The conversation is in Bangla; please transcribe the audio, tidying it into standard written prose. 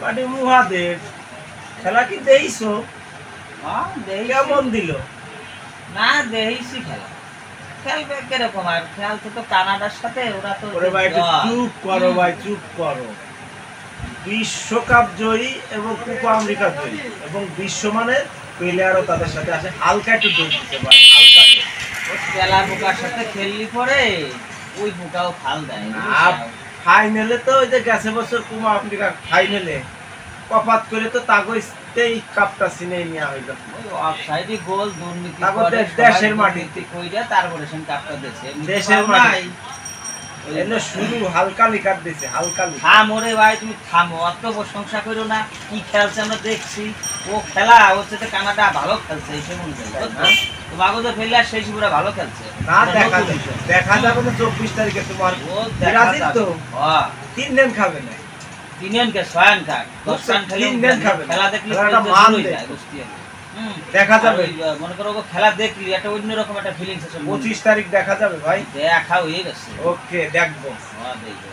বাড়ি মুহাদের খেলা কি দেইছো? হ্যাঁ দেই কেমন দিল? না দেইছি খেলা খেলবে কিরকম আর খেলছে তো কানাডার সাথে ওরা তো ওরে ভাই একটু চুপ করো ভাই, চুপ করো। বিশ্বকাপ জয়ী এবং কোপা আমেরিকা জয়ী এবং বিশ্বমানের প্লেয়ারও তাদের সাথে আসে। হালকা একটু দোষ দিতে ভাই, হালকা দোষ। খেলা বোকার সাথে খেললি পরে ওই বোকাও ফাল দেয় না। ফাইনালে তো ওই যে গেছে বছর কোপা আমেরিকা ফাইনালে কপাত করে তো তাগইতেই কাপটা ছিনে নেওয়া হইল। ওই অফসাইডে গোল দুর্নীতি তারপর করে দেশের মাটিতে কইরা তারপরে সেন কাপটা দিয়েছে দেশের মাটি এনে শুরু হালকা লিকার দিছে, হালকা লিকার। থামো রে ভাই, তুমি থামো, অত প্রশংসা করো না। কি খেলছে আমরা দেখছি, ও খেলা হচ্ছে তো কানাডা ভালো খেলছে এই সময় তোমাকে তো ফেলে আর সেই সময় ভালো খেলছে না। দেখা যাবে না 24 তারিখে তোমার ব্রাজিল তো 3 দিন খাবে না, 3 দিন কে 6 দিন খাক 10 দিন খেলে 3 দিন খাবে খেলা দেখলে দেখা যাবে। মনে করো খেলা দেখলি একটা অন্যরকম একটা ফিলিংস আছে। 25 তারিখ দেখা যাবে ভাই, দেখা হয়ে গেছে। ওকে দেখবো। দেখবো।